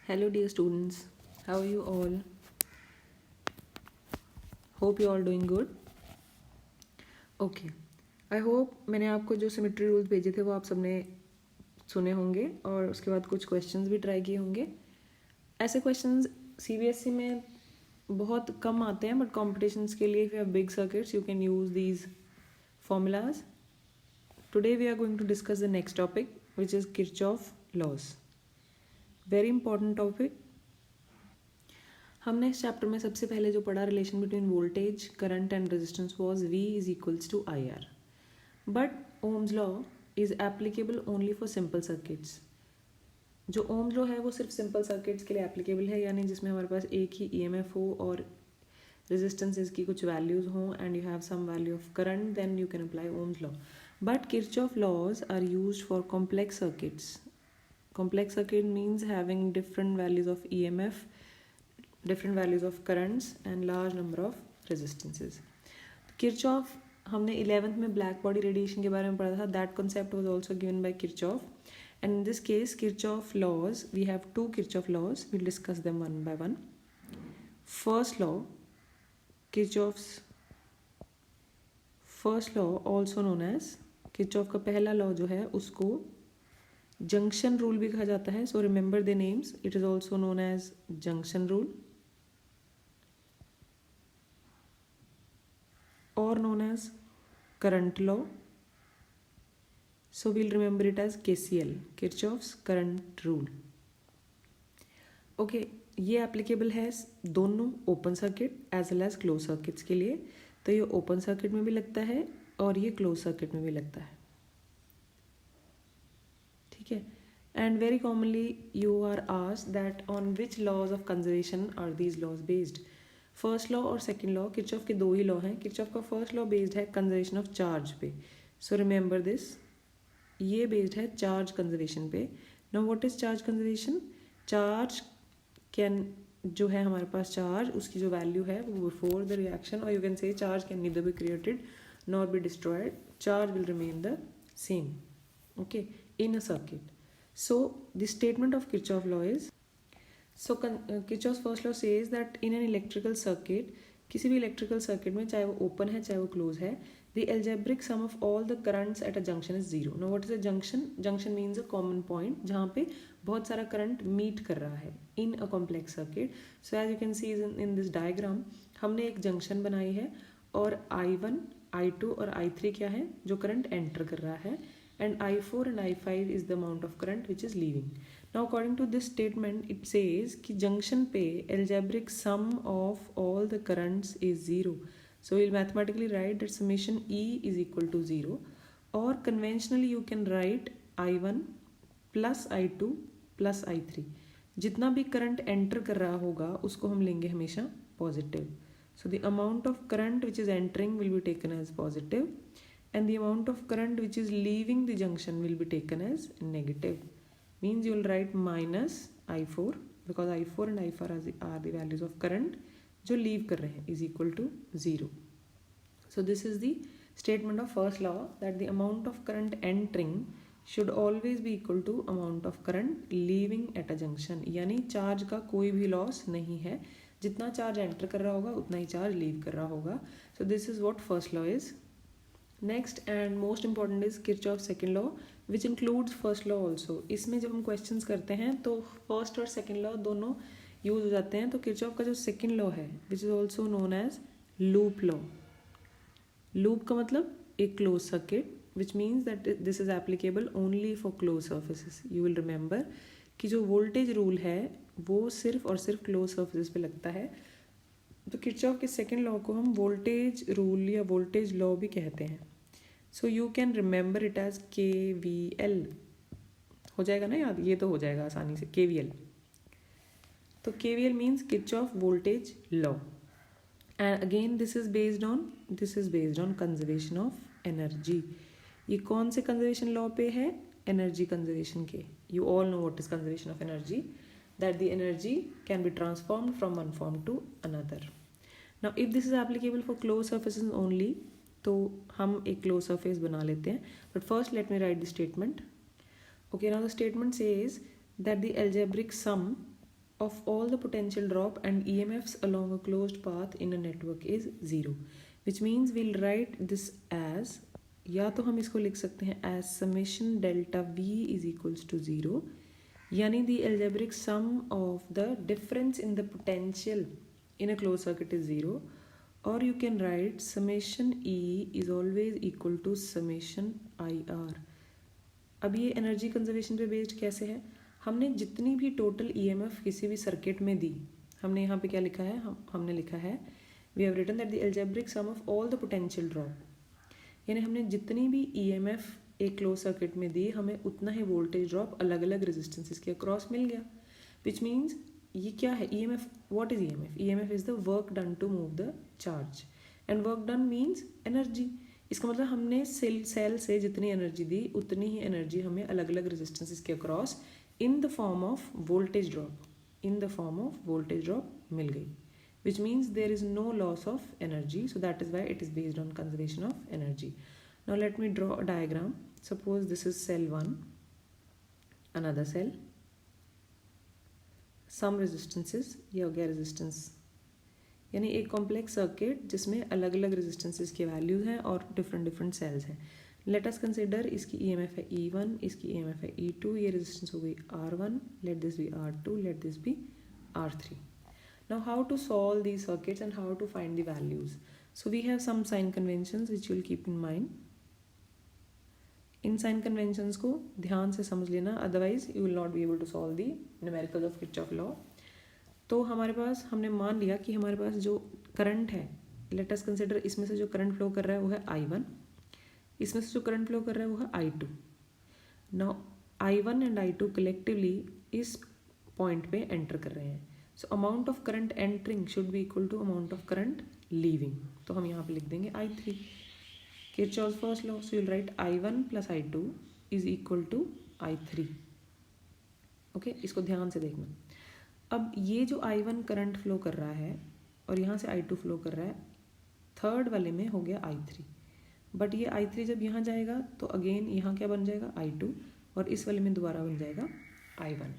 Hello, dear students. How are you all? Hope you all doing good. Okay. I hope मैंने आपको जो symmetry rules भेजे थे वो आप सबने सुने होंगे और उसके बाद कुछ क्वेश्चंस भी ट्राई किए होंगे. ऐसे क्वेश्चंस सीबीएसई में बहुत कम आते हैं, बट कॉम्पिटिशन्स के लिए if you have big circuits you can use these formulas. Today we are going to discuss the next topic, which is Kirchhoff laws. Very important topic. हमने इस चैप्टर में सबसे पहले जो पढ़ा relation between voltage, current and resistance was V is equals to IR. But Ohm's law is applicable only for simple circuits. जो Ohm's law है वो सिर्फ सिंपल सर्किट्स के लिए एप्लीकेबल है, यानी जिसमें हमारे पास एक ही EMF हो और रेजिस्टेंसेज की कुछ वैल्यूज हों and you have some value of current, then you can apply Ohm's law. But Kirchhoff laws are used for complex circuits. Complex circuit means having different values of EMF, different values of currents and large number of resistances. Kirchhoff हमने 11th में black body radiation के बारे में पढ़ा था. That concept was also given by Kirchhoff. And in this case, Kirchhoff laws, we have two Kirchhoff laws. We'll discuss them one by one. First law, Kirchhoff's first law, also known as Kirchhoff का पहला law जो है उसको junction rule भी कहा जाता है. So remember the names. It is also known as junction rule और known as current law. So we'll remember it as KCL, Kirchhoff's current rule. Okay, ये एप्लीकेबल है दोनों open circuit as well as close circuits के लिए. तो ये open circuit में भी लगता है और ये क्लोज सर्किट में भी लगता है. ठीक है. And very commonly you are asked that on which laws of conservation are these laws based. First law और सेकंड लॉ, किरचॉफ के दो ही लॉ हैं. किरचॉफ का फर्स्ट लॉ बेस्ड है कंजर्वेशन ऑफ चार्ज पे. सो रिमेंबर दिस, ये based है चार्ज कंजर्वेशन पे. Now what is charge conservation? Charge can, जो है हमारे पास चार्ज, उसकी जो वैल्यू है वो बिफोर द रिएक्शन, और you can say charge can neither be created nor be destroyed. Charge will remain the same, okay, in a circuit. So the statement of Kirchhoff law is, so Kirchhoff's first law says that in an electrical circuit, किसी भी electrical circuit में चाहे वो open है चाहे वो close है, the algebraic sum of all the currents at a junction is zero. Now what is a junction? Junction means a common point जहाँ पे बहुत सारा करंट मीट कर रहा है in a complex circuit. So as you can see in this diagram, हमने एक junction बनाई है और I1, I2 और I3 क्या है जो करंट एंटर कर रहा है, and I4 and I5 is the amount of current which is leaving. Now according to this statement it says कि junction पे algebraic sum of all the currents is zero. So we'll mathematically write that summation E is equal to 0, or conventionally you can write I1 plus I2 plus I3. जितना भी current enter कर रहा होगा उसको हम लेंगे हमेशा positive. So the amount of current which is entering will be taken as positive, and the amount of current which is leaving the junction will be taken as negative. Means you will write minus I4, because I4 and I4 are the values of current जो leave कर रहे हैं, is equal to 0. So this is the statement of first law, that the amount of current entering should always be equal to amount of current leaving at a junction. यानी charge का कोई भी loss नहीं है, जितना charge enter कर रहा होगा उतना ही चार्ज लीव कर रहा होगा. So this is what first law is. Next and most important is Kirchhoff second law which includes first law also. इसमें जब हम क्वेश्चंस करते हैं तो फर्स्ट और सेकेंड लॉ दोनों यूज हो जाते हैं. तो किरचॉफ का जो सेकेंड लॉ है which is also known as loop law. Loop का मतलब एक close circuit, which means that this is applicable only for close surfaces. You will remember कि जो वोल्टेज रूल है वो सिर्फ और सिर्फ क्लोज सर्फेसिस पे लगता है. तो किरचॉफ के सेकेंड लॉ को हम वोल्टेज रूल या वोल्टेज लॉ भी कहते हैं. So you can remember it as KVL. हो जाएगा ना याद? ये तो हो जाएगा आसानी से, KVL. तो KVL means Kirchhoff voltage law. And again this is based on conservation of energy. ये कौन से कंजर्वेशन लॉ पे है? एनर्जी कंजर्वेशन के. You all know what is conservation of energy, that the energy can be transformed from one form to another. Now if this is applicable for closed surfaces only, तो हम एक closed surface बना लेते हैं. But first let me write the statement. Okay, now the statement says that the algebraic sum of all the potential drop and EMFs along a closed path in a network is 0, which means we'll write this as, या तो हम इसको लिख सकते हैं as summation delta V is equals to 0, यानी the algebraic sum of the difference in the potential in a closed circuit is 0, or you can write summation E is always equal to summation IR. अब ये energy conservation पे based कैसे है, हमने जितनी भी total EMF किसी भी सर्किट में दी, हमने यहाँ पे क्या लिखा है, हमने लिखा है we have written that the algebraic sum of all the potential drop, यानी हमने जितनी भी EMF एक क्लोज सर्किट में दी, हमें उतना ही वोल्टेज ड्रॉप अलग अलग रेजिस्टेंसेस के अक्रॉस मिल गया, विच मीन्स ये क्या है EMF, what is EMF? EMF is the work done to move the charge, and work done means energy. इसका मतलब हमने सेल से जितनी एनर्जी दी उतनी ही एनर्जी हमें अलग अलग रेजिस्टेंसेस के across in the form of voltage drop मिल गई, which means there is no loss of energy, so that is why it is based on conservation of energy. Now let me draw a diagram. Suppose this is cell 1, another cell, some resistances, ये हो गया resistance, यानी एक complex circuit जिसमें अलग अलग resistances के values हैं और डिफरेंट सेल्स हैं। लेट अस कंसिडर इसकी EMF है E1, इसकी EMF है E2, ये रेजिस्टेंस हो गई R1, let this be R2, let this be R3. Now how to solve these circuits and how to find the values? So we have some sign conventions which you will keep in mind. इन sign conventions को ध्यान से समझ लेना, otherwise you will not be able to solve the numericals of Kirchhoff law. तो हमारे पास, हमने मान लिया कि हमारे पास जो करंट है, लेट अस कंसिडर इसमें से जो करंट फ्लो कर रहा है वो है I1, इसमें से जो करंट फ्लो कर रहा है वो है I2। Now I1 and I2 collectively इस पॉइंट पे एंटर कर रहे हैं, so amount of current entering should be equal to amount of current leaving. तो हम यहाँ पे लिख देंगे I3, Kirchhoff's first law, so you'll write I1 plus I2 is equal to I3। Okay, इसको ध्यान से देखना। अब ये जो I1 करंट फ्लो कर रहा है और यहाँ से I2 फ्लो कर रहा है, थर्ड वाले में हो गया I3, बट ये I3 जब यहाँ जाएगा तो अगेन यहाँ क्या बन जाएगा I2, और इस वाले में दोबारा बन जाएगा I1।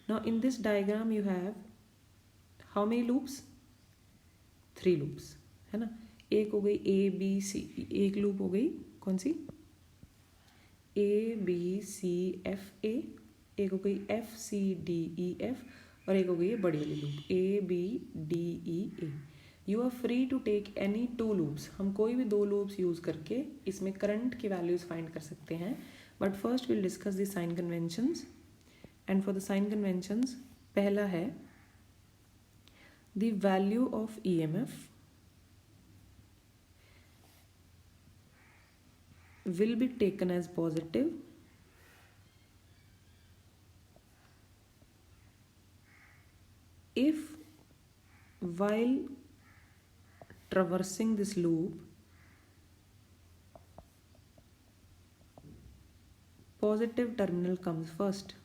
Now in this diagram you have how many loops? 3 loops, है ना। एक हो गई ABC, एक लूप हो गई कौन सी ABCFA, एक हो गई FCDEF, और एक हो गई है बड़ी वाली loop ABDEA। You are free to take any 2 loops, हम कोई भी 2 लूप्स यूज करके इसमें करंट की वैल्यूज फाइंड कर सकते हैं, but first will discuss the sign conventions. And for the sign conventions, पहला है the value of EMF will be taken as positive if while traversing this loop positive terminal comes first।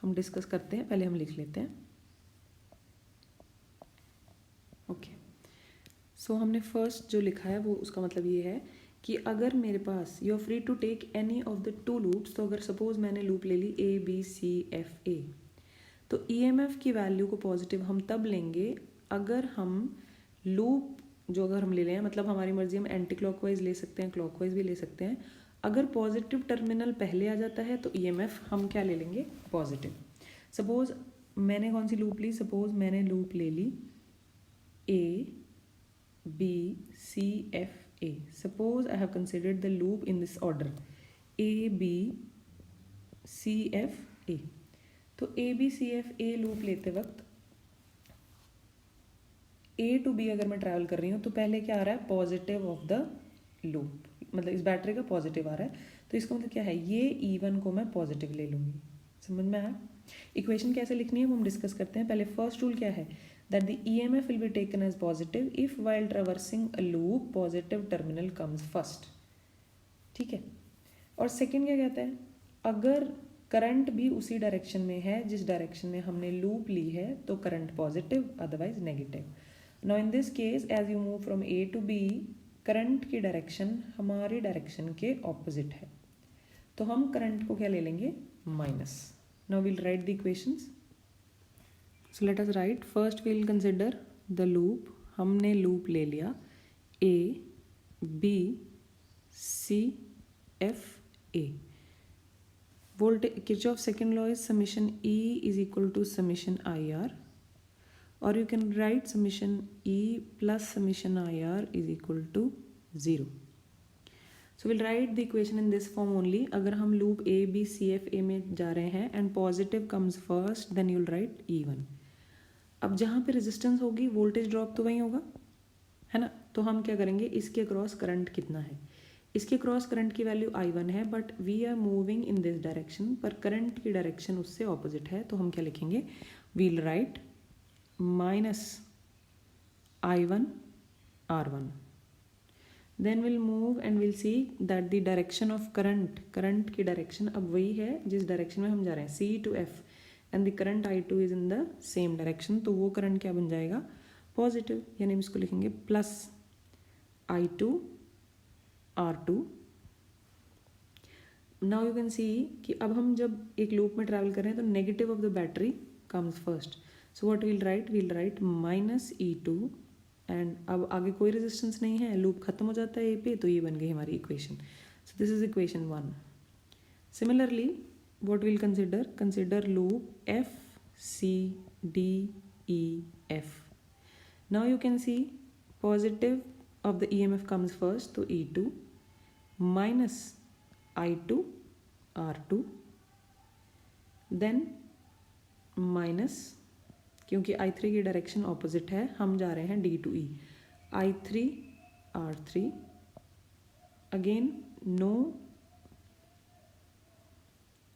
हम discuss करते हैं, पहले हम लिख लेते हैं। ओके, सो हमने फर्स्ट जो लिखा है वो उसका मतलब ये है कि अगर मेरे पास you are free to take any of the 2 loops, तो अगर सपोज मैंने लूप ले ली ABCFA, तो EMF की वैल्यू को पॉजिटिव हम तब लेंगे अगर हम लूप जो अगर हम ले लें, मतलब हमारी मर्जी, हम एंटी क्लॉकवाइज ले सकते हैं, क्लॉकवाइज भी ले सकते हैं। अगर पॉजिटिव टर्मिनल पहले आ जाता है तो EMF हम क्या ले लेंगे? पॉजिटिव। सपोज मैंने कौन सी लूप ली? सपोज मैंने लूप ले ली ABCFA। Suppose I have considered the loop in this order ABCFA। तो ABCFA लूप लेते वक्त A to B अगर मैं ट्रैवल कर रही हूँ तो पहले क्या आ रहा है? पॉजिटिव ऑफ द लूप, मतलब इस बैटरी का पॉजिटिव आ रहा है, तो इसका मतलब क्या है? ये E1 को मैं पॉजिटिव ले लूँगी। समझ में आया? इक्वेशन कैसे लिखनी है वो हम डिस्कस करते हैं। पहले फर्स्ट रूल क्या है? that the EMF will be taken as positive if while traversing a loop positive terminal comes first। ठीक है। और सेकंड क्या कहता है? अगर करंट भी उसी डायरेक्शन में है जिस डायरेक्शन में हमने लूप ली है तो current positive, otherwise negative. Now in this case as you move from A to B, current की डायरेक्शन हमारी डायरेक्शन के ऑपोजिट है, तो हम करंट को क्या ले लेंगे? Minus. Now will write the equations. So let us write, first we will consider the loop. हमने लूप ले लिया A B C F A. Voltage Kirchhoff second law is summation E is equal to summation IR, or you can write summation E plus summation IR is equal to 0. So we'll write the equation in this form only. अगर हम loop A B C F A में जा रहे हैं and positive comes first, then you'll write E1. अब जहाँ पे resistance होगी voltage drop तो वहीं होगा, है ना. तो हम क्या करेंगे, इसके क्रॉस करंट कितना है. इसके क्रॉस करंट की वैल्यू I1 है, but we are moving in this direction, पर करंट की डायरेक्शन उससे ऑपोजिट है. तो हम क्या लिखेंगे, we'll write minus I1 R1. Then we'll move and we'll see that the direction of current की direction अब वही है जिस direction में हम जा रहे हैं, C to F, and the current I2 is in the same direction. तो वो current क्या बन जाएगा, पॉजिटिव, यानी हम इसको लिखेंगे plus I2 R2. Now you can सी कि अब हम जब एक लूप में ट्रैवल कर रहे हैं तो negative of the battery comes first. So what we'll write minus E2, and अब आगे कोई रेजिस्टेंस नहीं है, लूप खत्म हो जाता है ए पे, तो ये बन गई हमारी equation. So this is equation 1. Similarly what we'll consider loop F C D E F. Now you can see positive of the EMF comes first, तो E2 minus I2 R2, then minus, क्योंकि I3 की direction opposite है, हम जा रहे हैं D to E, I3 R3, again no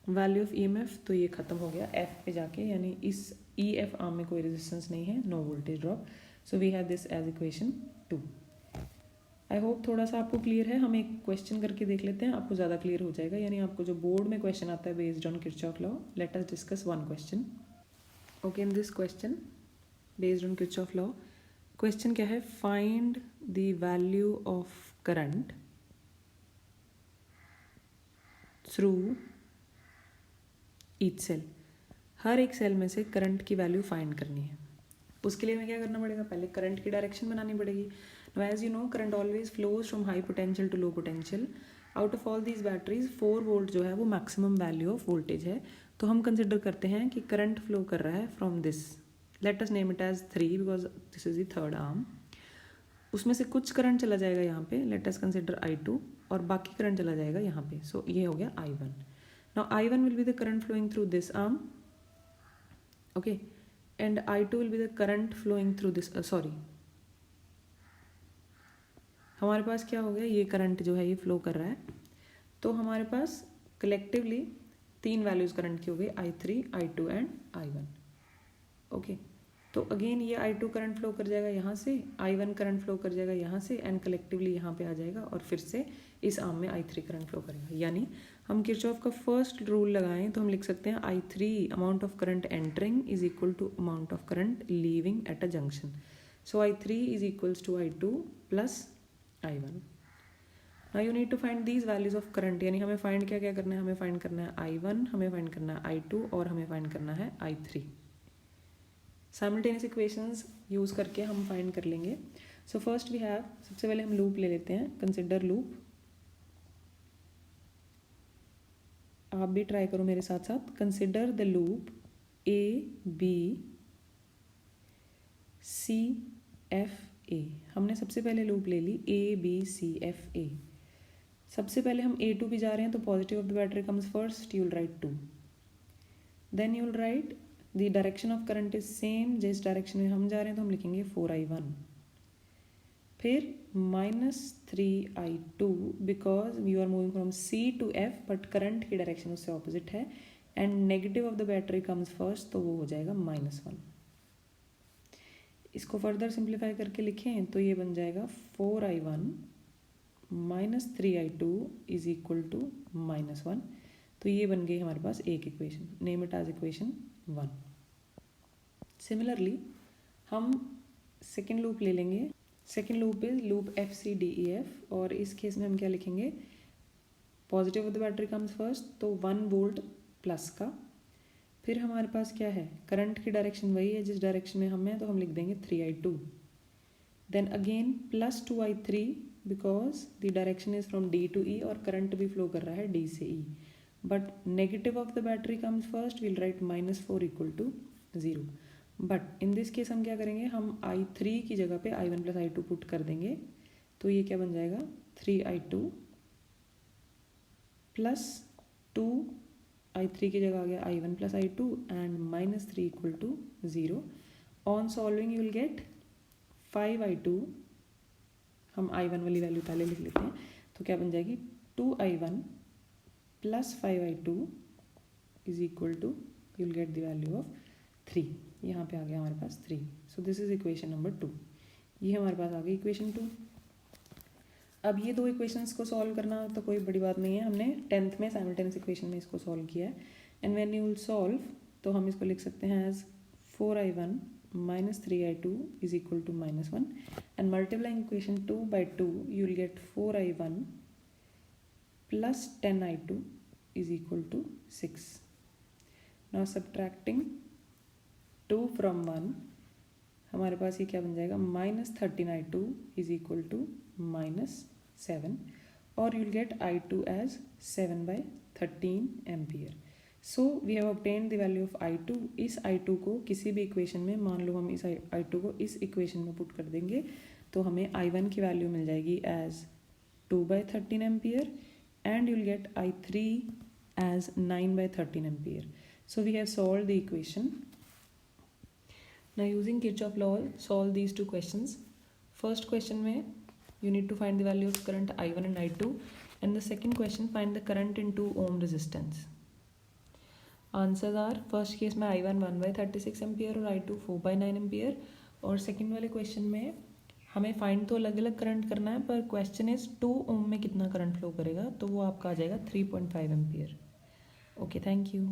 value of EMF, तो ये खत्म हो गया F पे जाके, यानी इस EF आर्म में कोई रेजिस्टेंस नहीं है, no voltage drop. So we have this as equation 2. I hope थोड़ा सा आपको क्लियर है. हम एक क्वेश्चन करके देख लेते हैं, आपको ज़्यादा क्लियर हो जाएगा. यानी आपको जो बोर्ड में क्वेश्चन आता है based on Kirchhoff law, let us discuss one question. Okay, in this question based on Kirchhoff law, question क्या है, find the value of current through each cell. हर एक सेल में से करंट की वैल्यू फाइंड करनी है. उसके लिए हमें क्या करना पड़ेगा, पहले करंट की डायरेक्शन बनानी पड़ेगी. Now as you know, current always flows from high potential to low potential. Out of all these batteries 4 volt जो है वो maximum value of voltage है. तो हम कंसिडर करते हैं कि करंट फ्लो कर रहा है from this, let us name it as 3 because this is the third arm. उसमें से कुछ करंट चला जाएगा यहाँ पे, लेट अस कंसिडर I2, और बाकी करंट चला जाएगा यहाँ पे. सो ये हो गया I1. Now I1 will be the current flowing through this arm, okay, and I2 will be the current flowing through this, sorry, हमारे पास क्या हो गया, ये करंट जो है ये फ्लो कर रहा है. तो हमारे पास कलेक्टिवली 3 वैल्यूज करंट की हो गई, I3, I2 and I1. Okay, तो अगेन ये I2 करंट फ्लो कर जाएगा यहाँ से, I1 करंट फ्लो कर जाएगा यहाँ से, एंड कलेक्टिवली यहाँ पे आ जाएगा, और फिर से इस आर्म में I3 करंट फ्लो करेगा. यानी हम किरचॉफ का फर्स्ट रूल लगाएं तो हम लिख सकते हैं I3 amount of current entering is equal to amount of current leaving at a junction. So I3 is equals to I2 plus I1. Now you need to find these values of current, यानी हमें find क्या क्या करना है, हमें find करना है I1, हमें फाइंड करना है I2, और हमें फाइंड करना है I3. साइमल्टेनियस इक्वेशंस यूज करके हम फाइंड कर लेंगे. सो फर्स्ट वी हैव, सबसे पहले हम लूप ले लेते हैं, कंसिडर लूप. आप भी ट्राई करो मेरे साथ साथ. Consider the loop ABCFA. हमने सबसे पहले लूप ले ली ABCFA. सबसे पहले हम A2 भी जा रहे हैं, तो positive of the battery comes first, you will write 2. Then you will write the direction of current is same, जिस डायरेक्शन में हम जा रहे हैं तो हम लिखेंगे 4I1. फिर -3I2 because you are moving from C to F, but current की डायरेक्शन उससे ऑपोजिट है, and negative of the battery comes first, तो वो हो जाएगा -1. इसको फर्दर सिंप्लीफाई करके लिखें तो ये बन जाएगा 4I1 -3I2 is equal to -1. तो ये बन गई हमारे पास एक equation, name it as equation 1. Similarly हम सेकेंड लूप ले लेंगे. Second loop is loop FCDEF, और इस केस में हम क्या लिखेंगे, positive of the battery comes first, तो 1 वोल्ट प्लस का, फिर हमारे पास क्या है, करंट की डायरेक्शन वही है जिस डायरेक्शन में हम हैं, तो हम लिख देंगे 3I2. Then again plus 2I3 because the direction is from D to E और करंट भी फ्लो कर रहा है D से E. But negative of the battery comes first, will write -4 equal to 0. But in this case हम क्या करेंगे, हम I3 की जगह पे I1 प्लस I2 पुट कर देंगे. तो ये क्या बन जाएगा, 3I2 प्लस 2I3 की जगह आ गया I1 plus I2 and -3 equal to 0. On solving you will get 5I2. हम I1 वाली वैल्यू पहले लिख लेते हैं. तो क्या बन जाएगी, 2I1 plus 5I2 is equal to, you will get the value of 3. यहाँ पे आ गया हमारे पास 3. So this is equation number 2. ये हमारे पास आ गई इक्वेशन 2. अब ये दो इक्वेशंस को सॉल्व करना तो कोई बड़ी बात नहीं है, हमने 10th में साइमल्टेनियस इक्वेशन में इसको सॉल्व किया है. And when you will solve तो हम इसको लिख सकते हैं as 4I1 minus 3I2 is equal to -1, and multiplying equation 2 by 2 you will get 4I1 plus 10I2 is equal to 6. Now subtracting 2 from 1, हमारे पास ये क्या बन जाएगा, -13I2 is equal to -7, और you'll get I2 as 7/13 ampere. So we have obtained the value of I2. इस I2 को किसी भी इक्वेशन में, मान लो हम इस I2 को इस इक्वेशन में पुट कर देंगे तो हमें I1 की वैल्यू मिल जाएगी as 2/13 ampere and you'll get I3 as 9/13 ampere. So we have solved the equation. Now using Kirchhoff law, solve these two questions. First question में you need to find the value of current I1 and I2, and the second question find the current in 2 ohm resistance. Answers are, first case में I1 1/36 ampere और I2 4/9 ampere, और second वाले question में हमें find तो अलग अलग current करना है, पर क्वेश्चन इज 2 ओम में कितना करंट फ्लो करेगा, तो वो आपका आ जाएगा 3.5 एम्पियर. Okay, thank you.